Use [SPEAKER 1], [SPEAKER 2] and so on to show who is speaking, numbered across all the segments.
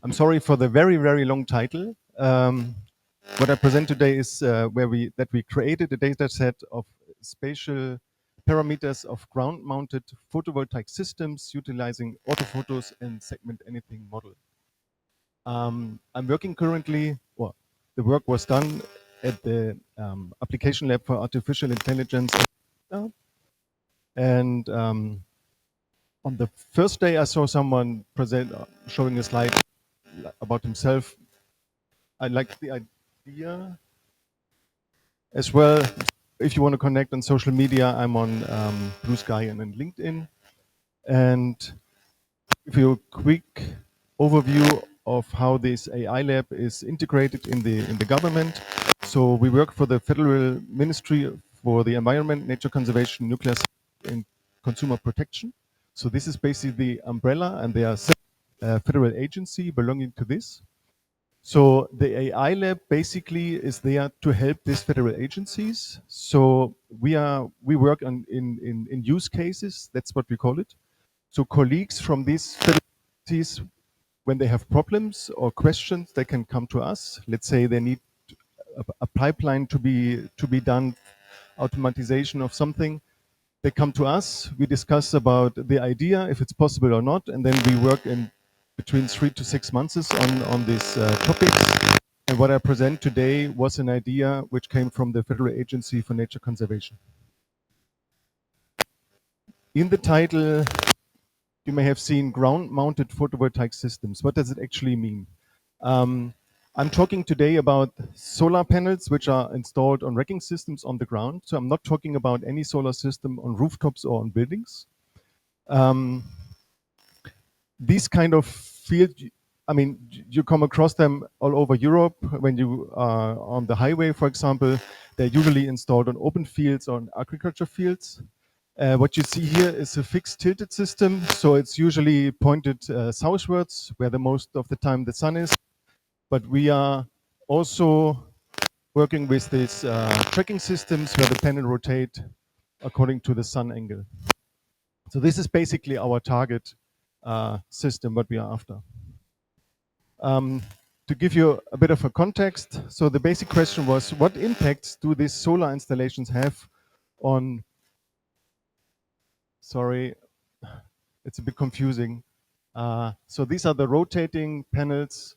[SPEAKER 1] I'm sorry for the very, very long title. What I present today is where we created a data set of spatial parameters of ground-mounted photovoltaic systems utilizing autophotos and segment anything model. I'm working currently, well, the work was done at the Application Lab for Artificial Intelligence. And on the first day, I saw someone present, showing a slide about himself. I like the idea as well. If you want to connect on social media, I'm on Blue Sky and on LinkedIn. And give you a quick overview of how this AI lab is integrated in the government. So we work for the Federal Ministry for the Environment, Nature Conservation, Nuclear and Consumer Protection. So this is basically the umbrella, and they are a federal agency belonging to this. So the AI lab basically is there to help these federal agencies. So we work on in use cases. That's what we call it. So colleagues from these federal agencies, when they have problems or questions, they can come to us. Let's say they need a pipeline to be done, automatization of something. They come to us. We discuss about the idea, if it's possible or not, and then we work in between 3 to 6 months on these topics. And what I present today was an idea which came from the Federal Agency for Nature Conservation. In the title, you may have seen ground-mounted photovoltaic systems. What does it actually mean? I'm talking today about solar panels which are installed on racking systems on the ground. So I'm not talking about any solar system on rooftops or on buildings. These kind of field, I mean, you come across them all over Europe when you are on the highway, for example. They're usually installed on open fields or on agriculture fields. What you see here is a fixed tilted system. So it's usually pointed southwards, where the most of the time the sun is. But we are also working with these tracking systems where the panel rotate according to the sun angle. So this is basically our target system, what we are after. To give you a bit of a context, so the basic question was, what impacts do these solar installations have on, sorry, it's a bit confusing. So these are the rotating panels.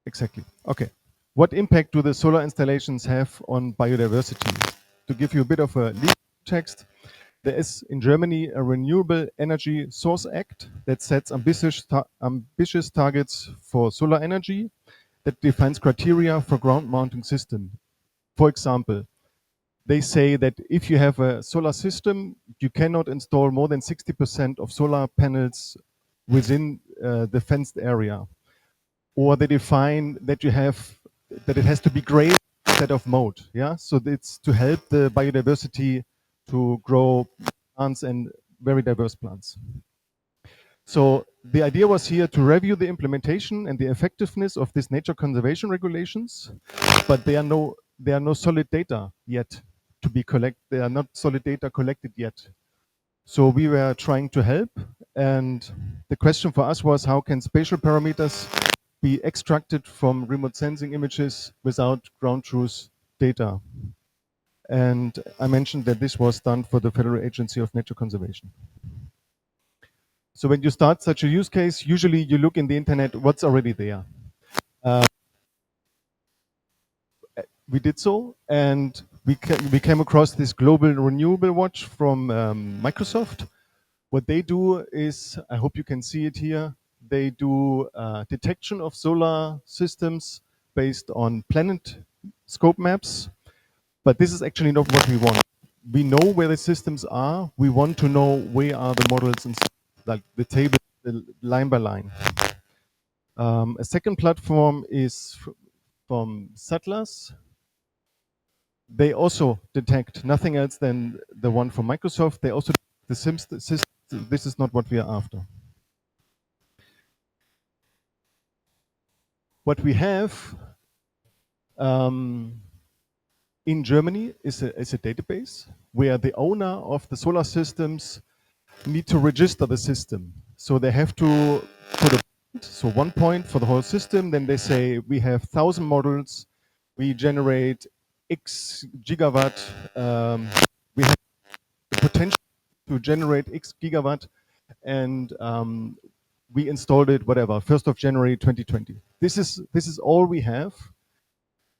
[SPEAKER 1] Exactly. Okay. What impact do the solar installations have on biodiversity? To give you a bit of a legal context, there is in Germany a Renewable Energy Sources Act that sets ambitious targets for solar energy, that defines criteria for ground mounting system. For example, they say that if you have a solar system, you cannot install more than 60% of solar panels within the fenced area. Or they define that it has to be gray instead of mode. Yeah, so it's to help the biodiversity to grow plants and very diverse plants. So the idea was here to review the implementation and the effectiveness of these nature conservation regulations, but there are no solid data yet to be collected. There are not solid data collected yet. So we were trying to help, and the question for us was, how can spatial parameters be extracted from remote sensing images without ground truth data? And I mentioned that this was done for the Federal Agency of Nature Conservation. So when you start such a use case, usually you look in the internet, what's already there. We did so, and we came across this global renewable watch from Microsoft. What they do is, I hope you can see it here, they do detection of solar systems based on planet scope maps. But this is actually not what we want. We know where the systems are. We want to know where are the models and like the table, line by line. A second platform is from Settlers. They also detect nothing else than the one from Microsoft. They also the system. This is not what we are after. What we have in Germany is a database where the owner of the solar systems need to register the system. So they have to put a point, so 1 point for the whole system. Then they say we have 1,000 models, we generate X gigawatt, we have the potential to generate X gigawatt, and we installed it, whatever, 1st of January 2020. This is all we have,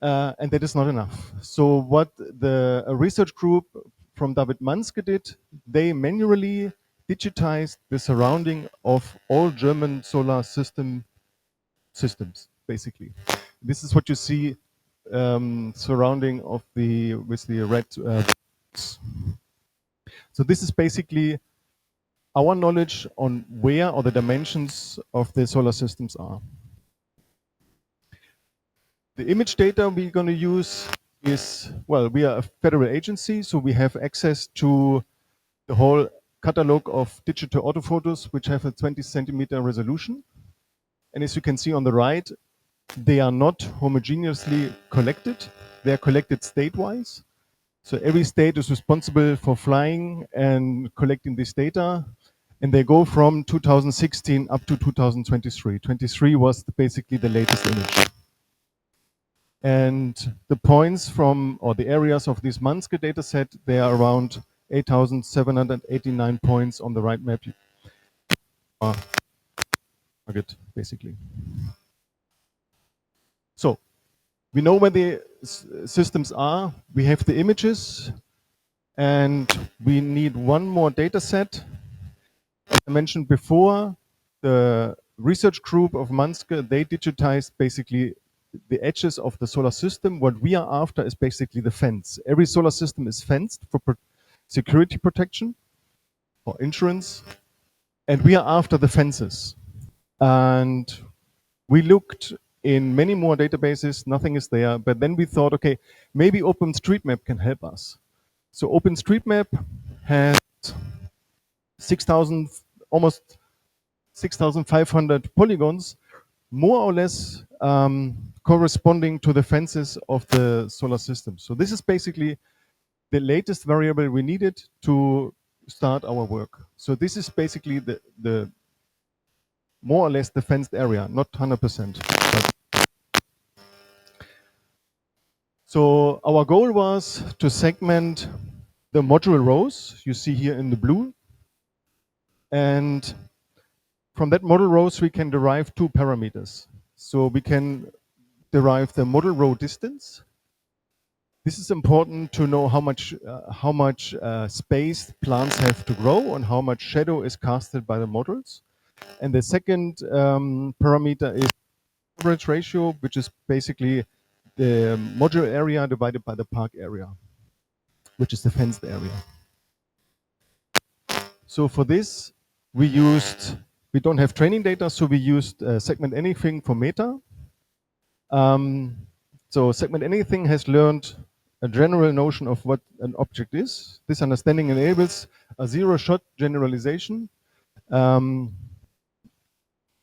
[SPEAKER 1] and that is not enough. So what the research group from David Manske did, they manually digitized the surrounding of all German solar systems, basically. This is what you see surrounding of the with the red. So this is basically our knowledge on where or the dimensions of the solar systems are. The image data we're going to use is, well, we are a federal agency, so we have access to the whole catalog of digital autophotos, which have a 20 centimeter resolution. And as you can see on the right, they are not homogeneously collected. They are collected state-wise. So every state is responsible for flying and collecting this data. And they go from 2016 up to 2023. 23 was basically the latest image. And the points from, or the areas of this Manske data set, they are around 8,789 points on the right map. Target, basically. So we know where the systems are. We have the images, and we need one more data set. As I mentioned before, the research group of Manske, they digitized basically the edges of the solar system. What we are after is basically the fence. Every solar system is fenced for security protection, for insurance, and we are after the fences. And we looked in many more databases, nothing is there, but then we thought, okay, maybe OpenStreetMap can help us. So OpenStreetMap has 6,000, almost 6,500 polygons, more or less corresponding to the fences of the solar system. So this is basically the latest variable we needed to start our work. So this is basically the more or less the fenced area, not 100%. So our goal was to segment the module rows you see here in the blue. And from that model rows, we can derive two parameters. So we can derive the model row distance. This is important to know how much space plants have to grow and how much shadow is casted by the models. And the second parameter is coverage ratio, which is basically the module area divided by the park area, which is the fenced area. So for this, we don't have training data, so we used segment anything for meta. So segment anything has learned a general notion of what an object is. This understanding enables a zero-shot generalization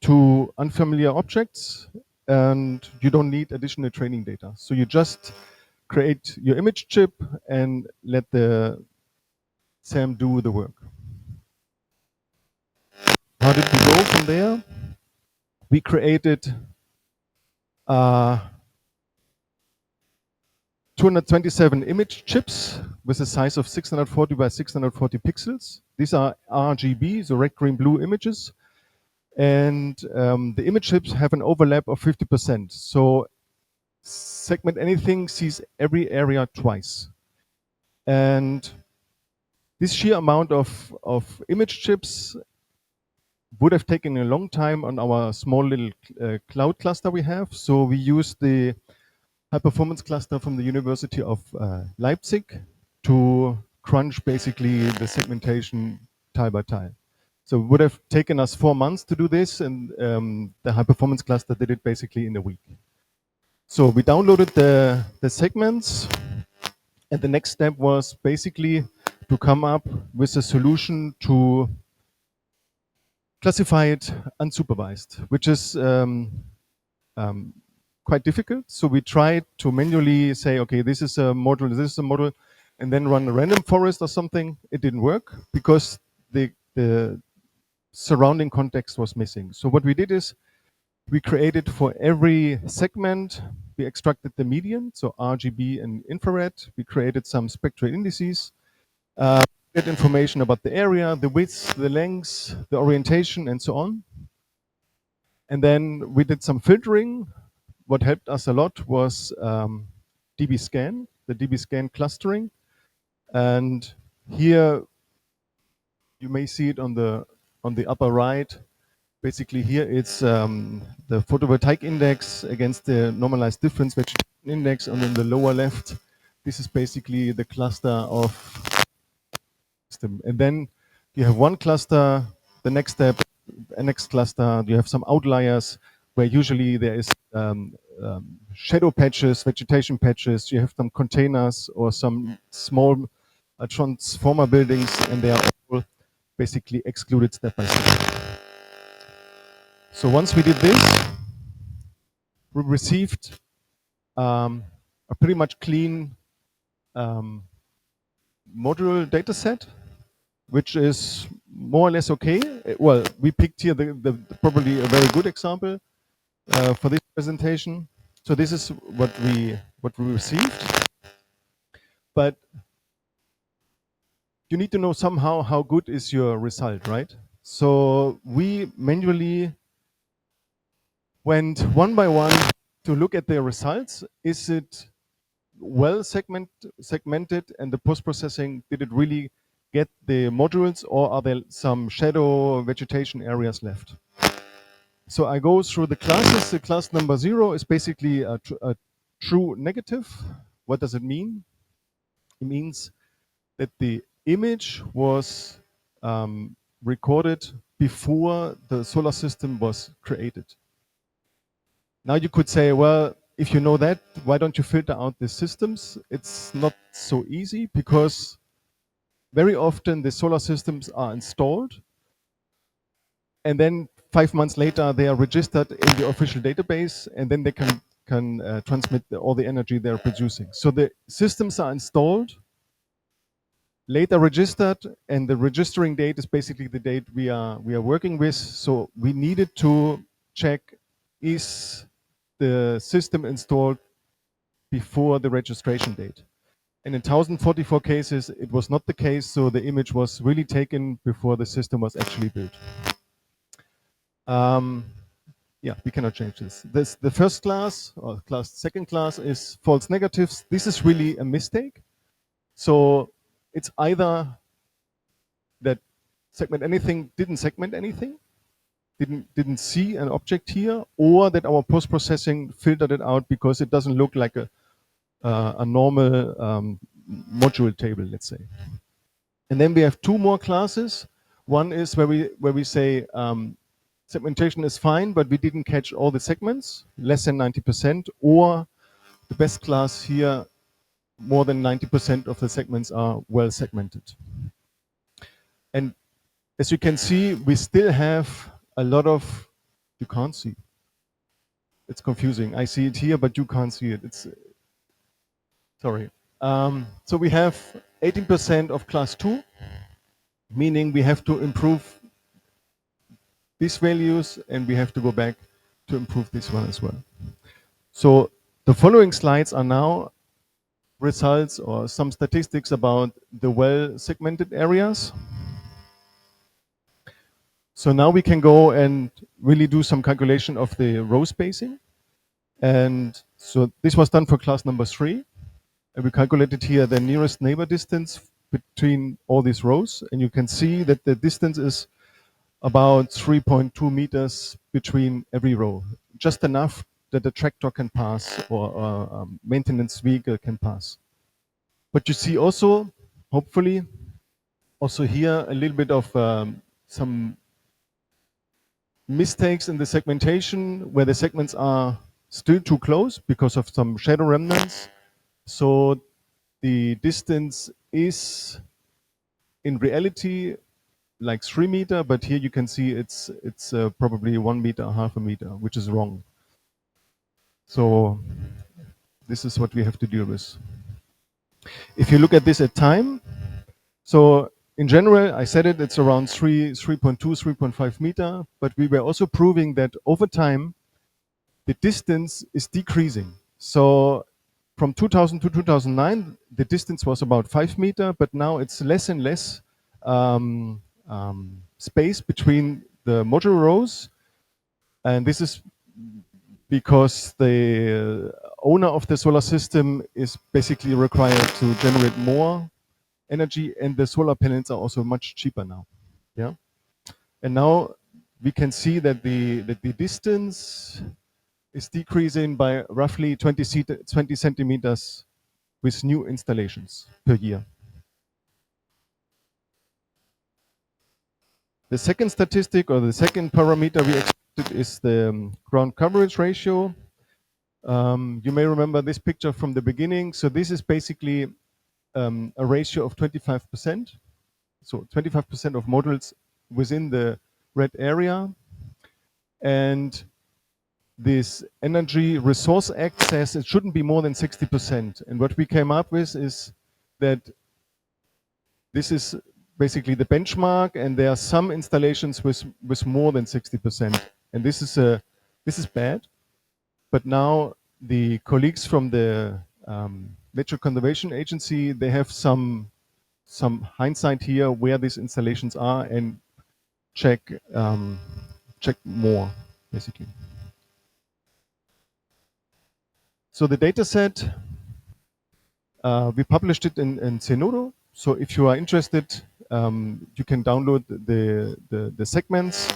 [SPEAKER 1] to unfamiliar objects, and you don't need additional training data. So you just create your image chip and let the SAM do the work. How did we go from there? We created 227 image chips with a size of 640 by 640 pixels. These are RGB, so red, green, blue images. And the image chips have an overlap of 50%. So segment anything sees every area twice. And this sheer amount of image chips would have taken a long time on our small little cloud cluster we have. So we used the high performance cluster from the University of Leipzig to crunch basically the segmentation tile by tile. So it would have taken us 4 months to do this, and the high performance cluster did it basically in a week. So we downloaded the segments, and the next step was basically to come up with a solution to classify it unsupervised, which is quite difficult. So we tried to manually say, okay, this is a model, this is a model, and then run a random forest or something. It didn't work because the surrounding context was missing. So what we did is we created for every segment, we extracted the median, so RGB and infrared. We created some spectral indices, get information about the area, the width, the length, the orientation, and so on. And then we did some filtering. What helped us a lot was DB-scan, the DB-scan clustering. And here you may see it on the upper right. Basically here it's the photovoltaic index against the normalized difference vegetation index, and in the lower left, this is basically the cluster of system. And then you have one cluster, the next step, next cluster, you have some outliers where usually there is shadow patches, vegetation patches, you have some containers or some small transformer buildings, and they are all basically excluded step by step. So once we did this, we received a pretty much clean module data set, which is more or less okay. Well, we picked here the probably a very good example for this presentation. So this is what we received, but you need to know somehow how good is your result, right? So we manually went one by one to look at the results. Is it well segmented, and the post-processing, did it really get the modules, or are there some shadow vegetation areas left? So I go through the classes. The class number 0 is basically a true negative. What does it mean? It means that the image was recorded before the solar system was created. Now you could say, well, if you know that, why don't you filter out the systems? It's not so easy, because very often the solar systems are installed, and then 5 months later they are registered in the official database, and then they can transmit all the energy they're producing. So the systems are installed, later registered, and the registering date is basically the date we are working with. So we needed to check, is the system installed before the registration date. And in 1044 cases, it was not the case, so the image was really taken before the system was actually built. Yeah, we cannot change this. The first class, or second class, is false negatives. This is really a mistake. So it's either that segment anything didn't segment anything, didn't see an object here, or that our post-processing filtered it out because it doesn't look like a normal module table, let's say. And then we have two more classes. One is where we say segmentation is fine, but we didn't catch all the segments, less than 90%, or the best class here, more than 90% of the segments are well segmented. And as you can see, we still have a lot of, you can't see. It's confusing. I see it here, but you can't see it. It's, sorry. So we have 18% of class 2, meaning we have to improve these values, and we have to go back to improve this one as well. So the following slides are now results or some statistics about the well segmented areas. So now we can go and really do some calculation of the row spacing. And so this was done for class number 3. And we calculated here the nearest neighbor distance between all these rows. And you can see that the distance is about 3.2 meters between every row. Just enough that a tractor can pass, or a maintenance vehicle can pass. But you see also, hopefully, also here a little bit of some mistakes in the segmentation, where the segments are still too close because of some shadow remnants. So the distance is in reality like 3 meters, but here you can see it's probably 1 meter, half a meter, which is wrong. So this is what we have to deal with. If you look at this at time, so in general, I said it, it's around 3.2, 3.5 meter, but we were also proving that over time, the distance is decreasing. So from 2000 to 2009, the distance was about 5 meter, but now it's less and less space between the module rows. And this is because the owner of the solar system is basically required to generate more energy, and the solar panels are also much cheaper now. Yeah, and now we can see that the distance is decreasing by roughly 20 centimeters with new installations per year. The second statistic, or the second parameter we expected, is the ground coverage ratio. You may remember this picture from the beginning. So this is basically a ratio of 25%. So 25% of modules within the red area. And this Energy Resource Act says it shouldn't be more than 60%. And what we came up with is that this is basically the benchmark, and there are some installations with more than 60%. And this is bad. But now the colleagues from the Nature Conservation Agency, they have some hindsight here where these installations are, and check more, basically. So the data set, we published it in Zenodo. So if you are interested, you can download the segments,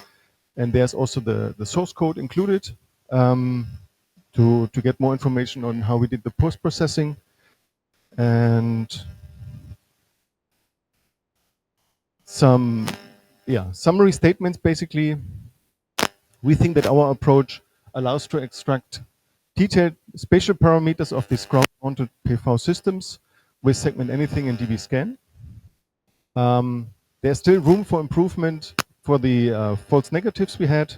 [SPEAKER 1] and there's also the source code included to get more information on how we did the post-processing. And some summary statements. Basically, we think that our approach allows to extract detailed spatial parameters of these ground-mounted PV systems with segment anything and dbScan. There's still room for improvement for the false negatives we had,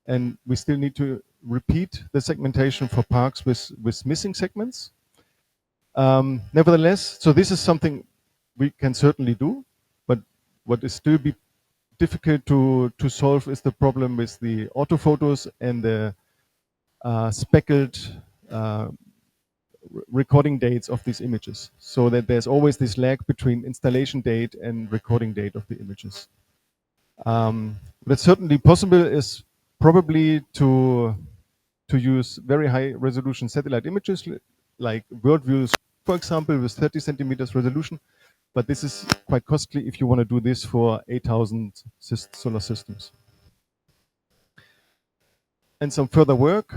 [SPEAKER 1] and we still need to repeat the segmentation for parks with missing segments. Nevertheless, so this is something we can certainly do, but what is still be difficult to solve is the problem with the autophotos and the speckled recording dates of these images, so that there's always this lag between installation date and recording date of the images. What's certainly possible is probably to use very high resolution satellite images, like world views, for example, with 30 centimeters resolution. But this is quite costly if you want to do this for 8,000 solar systems. And some further work.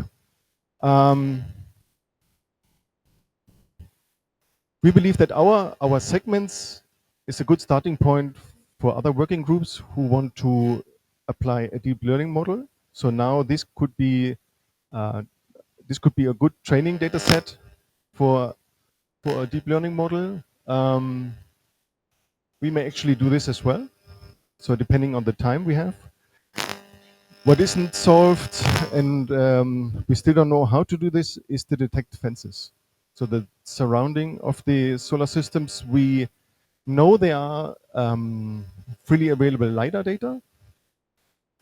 [SPEAKER 1] We believe that our segments is a good starting point for other working groups who want to apply a deep learning model. So now this could be a good training data set for a deep learning model. We may actually do this as well. So depending on the time we have. What isn't solved, and we still don't know how to do this, is to detect fences. So the surrounding of the solar systems, we know there are freely available LiDAR data.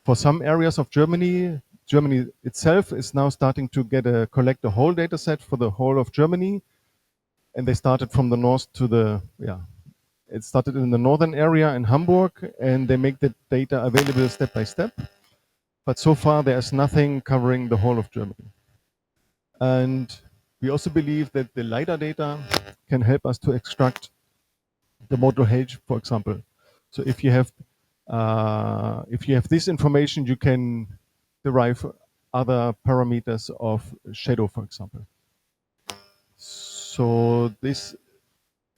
[SPEAKER 1] For some areas of Germany, Germany itself is now starting to collect a whole data set for the whole of Germany. And they started from the north to the, it started in the northern area in Hamburg, and they make the data available step by step. But so far, there's nothing covering the whole of Germany. And we also believe that the LiDAR data can help us to extract the module age, for example. So if you have this information, you can derive other parameters of shadow, for example. So this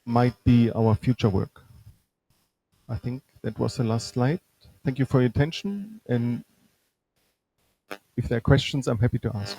[SPEAKER 1] might be our future work. I think that was the last slide. Thank you for your attention, and if there are questions, I'm happy to ask.